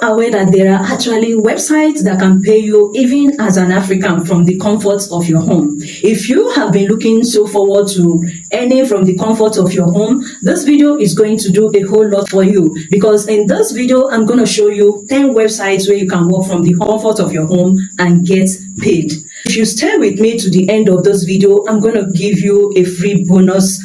aware that there are actually websites that can pay you even as an African from the comfort of your home? If you have been looking so forward to earning from the comfort of your home, this video is going to do a whole lot for you, because in this video I'm going to show you 10 websites where you can work from the comfort of your home and get paid. If you stay with me to the end of this video, I'm going to give you a free bonus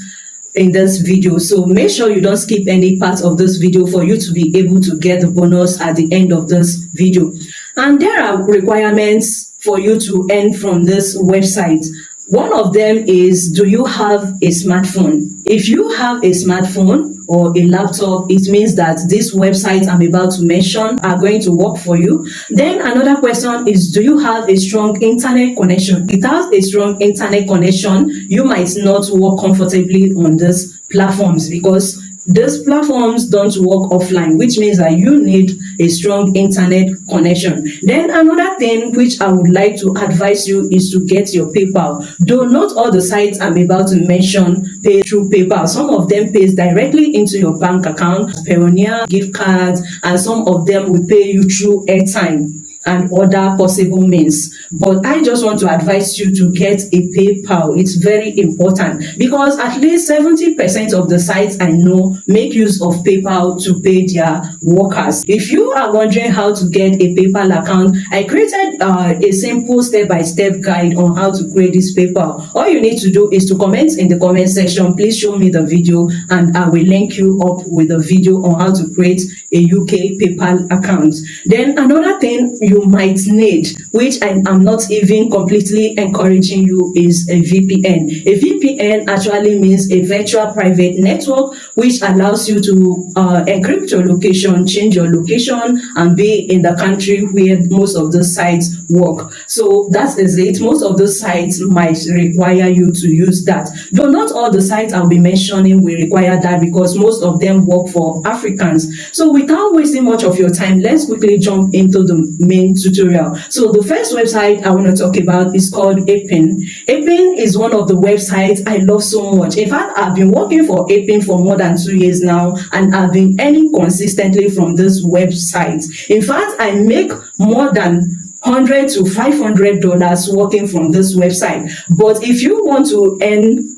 in this video, so make sure you don't skip any part of this video for you to be able to get the bonus at the end of this video. And there are requirements for you to earn from this website. One of them is, do you have a smartphone? If you have a smartphone or a laptop, it means that these websites I'm about to mention are going to work for you. Then another question is, do you have a strong internet connection? Without a strong internet connection, you might not work comfortably on these platforms, because these platforms don't work offline, which means that you need a strong internet connection. Then another thing which I would like to advise you is to get your PayPal. Though not all the sites I'm about to mention pay through PayPal. Some of them pays directly into your bank account, Payoneer, gift cards, and some of them will pay you through airtime and other possible means. But I just want to advise you to get a PayPal. It's very important, because at least 70% of the sites I know make use of PayPal to pay their workers. If you are wondering how to get a PayPal account, I created a simple step-by-step guide on how to create this PayPal. All you need to do is to comment in the comment section, please show me the video, and I will link you up with a video on how to create a UK PayPal account. Then another thing you might need, which I am not even completely encouraging you, is a VPN. A VPN actually means a virtual private network, which allows you to encrypt your location, change your location, and be in the country where most of the sites work. So that is it. Most of the sites might require you to use that. Though not all the sites I'll be mentioning will require that, because most of them work for Africans. So without wasting much of your time, let's quickly jump into the main tutorial. So the first website I want to talk about is called Apin. Apin is one of the websites I love so much. In fact, I've been working for Apin for more than 2 years now, and I've been earning consistently from this website. In fact, I make more than $100 to $500 working from this website. But if you want to earn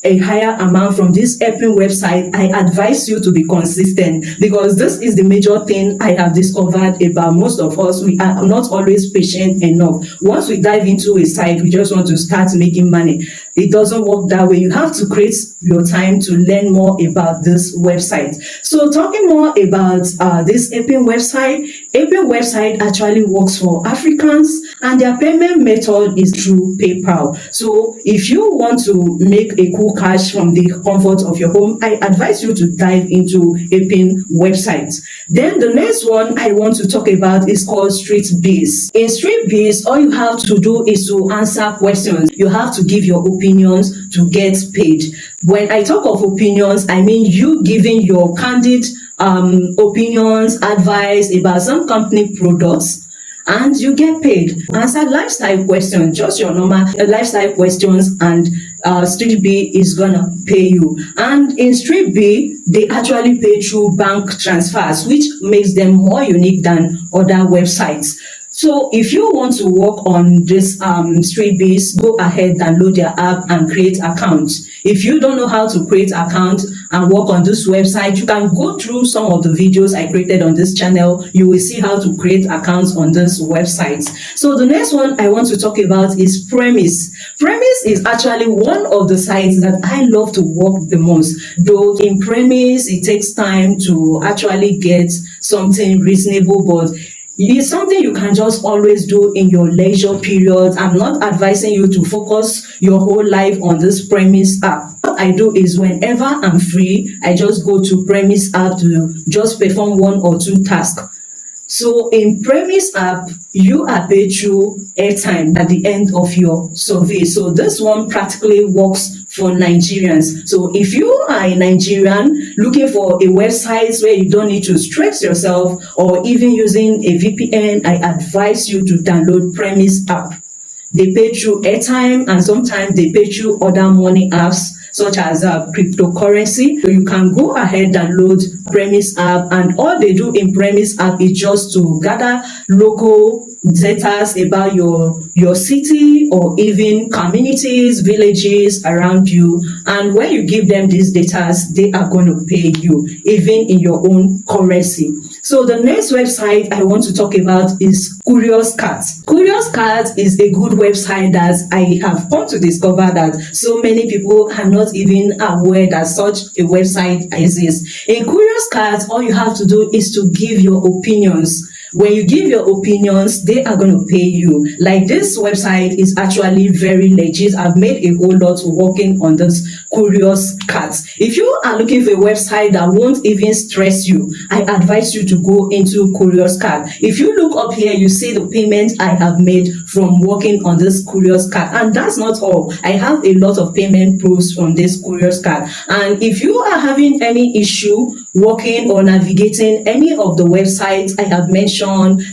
a higher amount from this Apin website, I advise you to be consistent, because this is the major thing I have discovered about most of us. We are not always patient enough. Once we dive into a site, we just want to start making money. It doesn't work that way. You have to create your time to learn more about this website. So talking more about this Apin website actually works for Africans, and their payment method is through PayPal. So if you want to make a cool cash from the comfort of your home, I advise you to dive into Apin website. Then the next one I want to talk about is called StreetB. In StreetB, all you have to do is to answer questions. You have to give your opinions to get paid. When I talk of opinions, I mean you giving your candid opinions, advice about some company products, and you get paid. Answer lifestyle questions, just your normal lifestyle questions, and StreetB is gonna pay you. And in StreetB, they actually pay through bank transfers, which makes them more unique than other websites. So if you want to work on this StreetB, go ahead, download their app and create accounts. If you don't know how to create account and work on this website, you can go through some of the videos I created on this channel. You will see how to create accounts on this website. So the next one I want to talk about is Premise. Premise is actually one of the sites that I love to work the most. Though in Premise, it takes time to actually get something reasonable, but it's something you can just always do in your leisure period. I'm not advising you to focus your whole life on this Premise app. What I do is whenever I'm free, I just go to Premise app to just perform 1 or 2 tasks. So in Premise app, you are paid through airtime at the end of your survey. So this one practically works for Nigerians. So if you are a Nigerian looking for a website where you don't need to stress yourself, or even using a VPN, I advise you to download Premise app. They pay through airtime, and sometimes they pay through other money apps such as cryptocurrency. So you can go ahead and load Premise app, and all they do in Premise app is just to gather local data about your city or even communities, villages around you. And when you give them these data, they are going to pay you even in your own currency. So the next website I want to talk about is Curious Cat. Curious Cat is a good website that I have come to discover that so many people are not even aware that such a website exists. In Curious Cat, all you have to do is to give your opinions. When you give your opinions, they are going to pay you. Like, this website is actually very legit. I've made a whole lot working on this Curious Cat. If you are looking for a website that won't even stress you, I advise you to go into Curious Cat. If you look up here, you see the payment I have made from working on this Curious Cat. And that's not all. I have a lot of payment proofs from this Curious Cat. And if you are having any issue working or navigating any of the websites I have mentioned,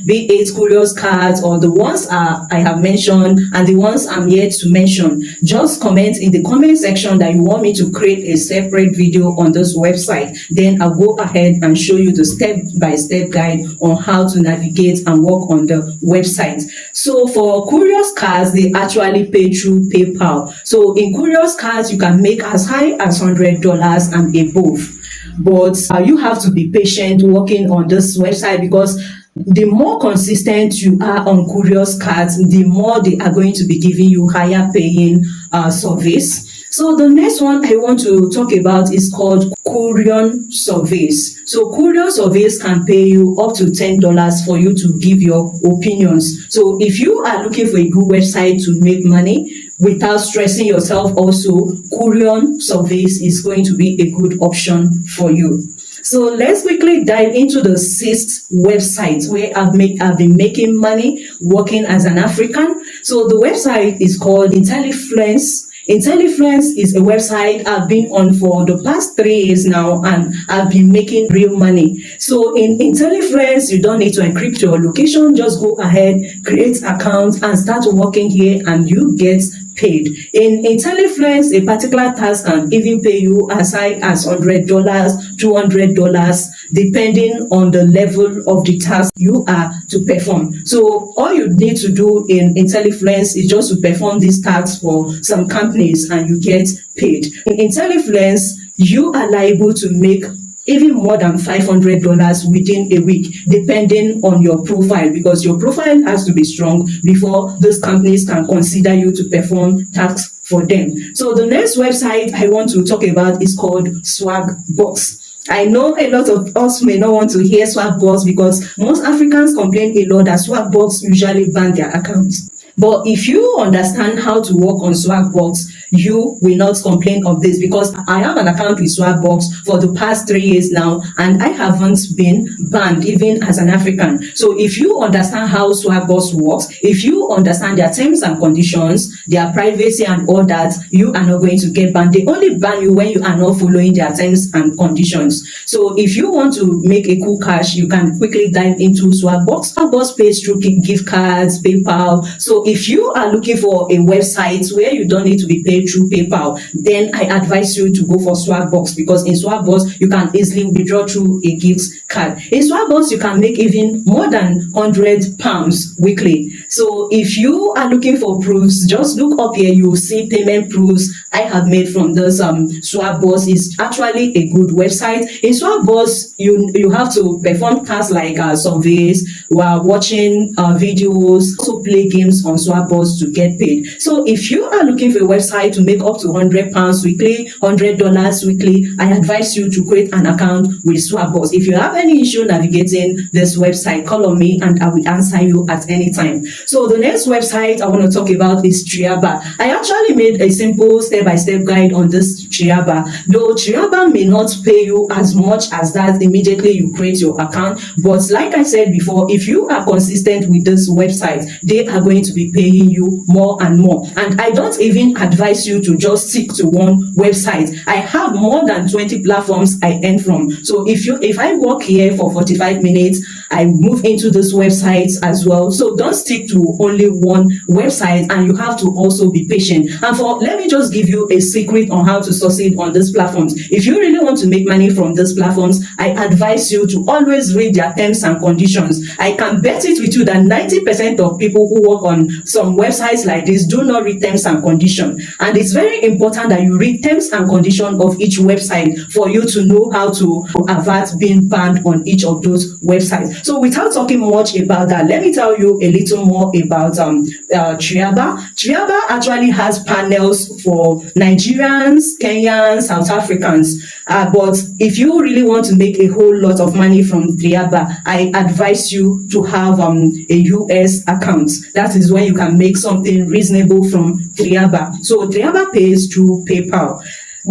be it Curious Cat or the ones I have mentioned and the ones I'm yet to mention, just comment in the comment section that you want me to create a separate video on this website. Then I'll go ahead and show you the step-by-step guide on how to navigate and work on the website. So for Curious Cat, they actually pay through PayPal. So in Curious Cat, you can make as high as $100 and above. But you have to be patient working on this website, because the more consistent you are on Curious Cat, the more they are going to be giving you higher paying service. So the next one I want to talk about is called Curion Surveys. So Curion Surveys can pay you up to $10 for you to give your opinions. So if you are looking for a good website to make money without stressing yourself also, Curion Surveys is going to be a good option for you. So let's quickly dive into the sixth website where I've been making money working as an African. So the website is called Fluence. Fluence is a website I've been on for the past 3 years now, and I've been making real money. So in Fluence, you don't need to encrypt your location. Just go ahead, create accounts, and start working here, and you get paid. In Fluence, a particular task can even pay you as high as $100, $200, depending on the level of the task you are to perform. So all you need to do in Fluence is just to perform these tasks for some companies, and you get paid. In Fluence, you are liable to make even more than $500 within a week, depending on your profile, because your profile has to be strong before those companies can consider you to perform tasks for them. So the next website I want to talk about is called Swagbucks. I know a lot of us may not want to hear Swagbucks, because most Africans complain a lot that Swagbucks usually ban their accounts. But if you understand how to work on Swagbucks, you will not complain of this, because I have an account with Swagbucks for the past 3 years now, and I haven't been banned even as an African. So if you understand how Swagbucks works, if you understand their terms and conditions, their privacy and all that, you are not going to get banned. They only ban you when you are not following their terms and conditions. So if you want to make a cool cash, you can quickly dive into Swagbucks. Swagbucks pays through gift cards, PayPal. So if you are looking for a website where you don't need to be paid through PayPal, then I advise you to go for Swagbucks, because in Swagbucks you can easily withdraw through a gift card. In Swagbucks you can make even more than £100 weekly. So if you are looking for proofs, just look up here. You will see payment proofs I have made from this Swagbucks. Is actually a good website. In Swagbucks, you have to perform tasks like surveys while watching videos, also play games on Swagbucks to get paid. So if you are looking for a website to make up to £100 weekly, $100 weekly, I advise you to create an account with Swagbucks. If you have any issue navigating this website, call on me and I will answer you at any time. So the next website I want to talk about is Triaba. I actually made a simple step-by-step guide on this Triaba. Though Triaba may not pay you as much as that immediately you create your account, but like I said before, if you are consistent with this website, they are going to be paying you more and more. And I don't even advise you to just stick to one website. I have more than 20 platforms I earn from. So if I work here for 45 minutes, I move into this website as well. So don't stick to only one website, and you have to also be patient. And let me just give you a secret on how to succeed on these platforms. If you really want to make money from these platforms, I advise you to always read their terms and conditions. I can bet it with you that 90% of people who work on some websites like this do not read terms and conditions. And it's very important that you read terms and conditions of each website for you to know how to avert being banned on each of those websites. So without talking much about that, let me tell you a little more about Triaba. Triaba actually has panels for Nigerians, Kenyans, South Africans. But if you really want to make a whole lot of money from Triaba, I advise you to have a US account. That is when you can make something reasonable from Triaba. So Triaba pays through PayPal.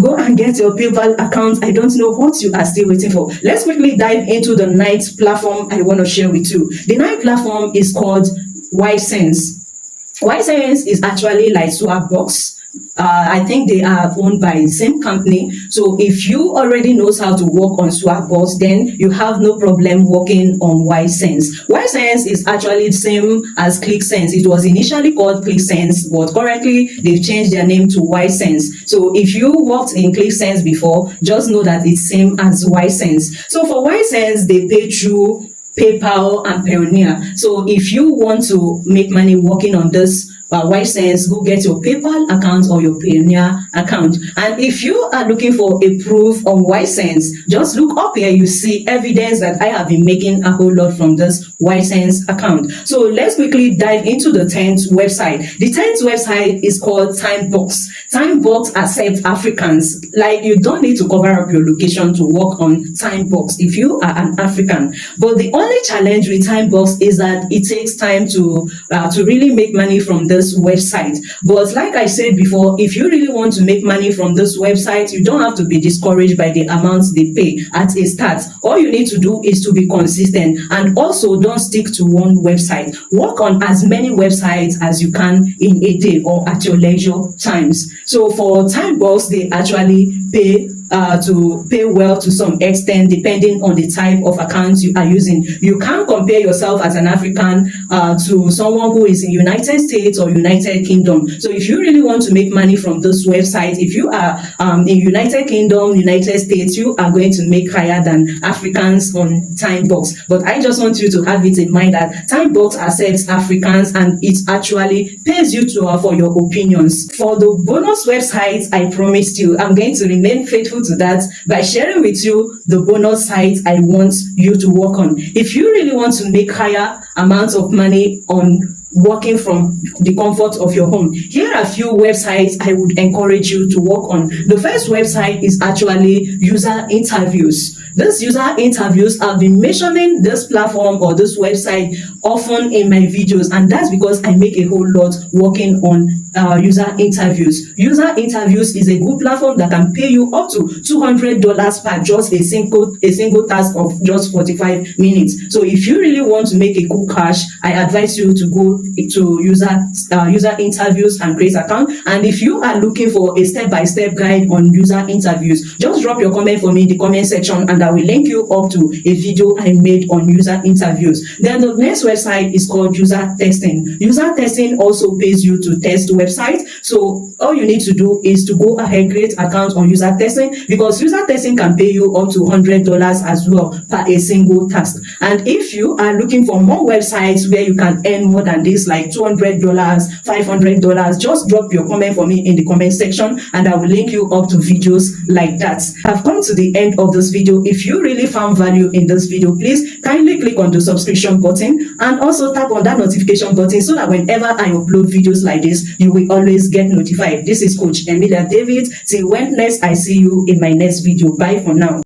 Go and get your PayPal account. I don't know what you are still waiting for. Let's quickly dive into the ninth platform I want to share with you. The ninth platform is called Yense. Yense is actually like Swagbucks. I think they are owned by the same company. So if you already knows how to work on Swagbucks, then you have no problem working on Yense. Yense is actually the same as ClickSense. It was initially called ClickSense, but currently they've changed their name to Yense. So if you worked in ClickSense before, just know that it's same as Yense. So for Yense, they pay through PayPal and Payoneer. So if you want to make money working on this Yense, go get your PayPal account or your Payoneer account. And if you are looking for a proof on Yense, just look up here. You see evidence that I have been making a whole lot from this Yense account. So let's quickly dive into the 10th website. The 10th website is called Timebox. Timebox accepts Africans. Like, you don't need to cover up your location to work on Timebox if you are an African. But the only challenge with Timebox is that it takes time to really make money from this website. But like I said before, if you really want to make money from this website, you don't have to be discouraged by the amounts they pay at a start. All you need to do is to be consistent, and also don't stick to one website. Work on as many websites as you can in a day or at your leisure times. So for Timebox, they actually pay well to some extent, depending on the type of account you are using. You can't compare yourself as an African to someone who is in United States or United Kingdom. So if you really want to make money from this website, if you are in United Kingdom, United States, you are going to make higher than Africans on Timebox. But I just want you to have it in mind that Timebox accepts Africans, and it actually pays you for your opinions. For the bonus websites, I promised you, I'm going to remain faithful to that by sharing with you the bonus sites I want you to work on. If you really want to make higher amounts of money on working from the comfort of your home, here are a few websites I would encourage you to work on. The first website is actually user interviews. These user interviews, I've been mentioning this platform or this website often in my videos, and that's because I make a whole lot working on user interviews. User interviews is a good platform that can pay you up to $200 per just a single task of just 45 minutes. So if you really want to make a cool cash, I advise you to go to user interviews and create an account. And if you are looking for a step-by-step guide on user interviews, just drop your comment for me in the comment section, and I will link you up to a video I made on user interviews. Then the next website is called user testing. User testing also pays you to test websites. So all you need to do is to go ahead, create account on user testing, because user testing can pay you up to $100 as well per a single task. And if you are looking for more websites where you can earn more than this, like $200, $500, just drop your comment for me in the comment section, and I will link you up to videos like that. I've come to the end of this video. If you really found value in this video, please kindly click on the subscription button and also tap on that notification button so that whenever I upload videos like this, you will always get notified. This is Coach Emilia Davids. Till when next I see you in my next video. Bye for now.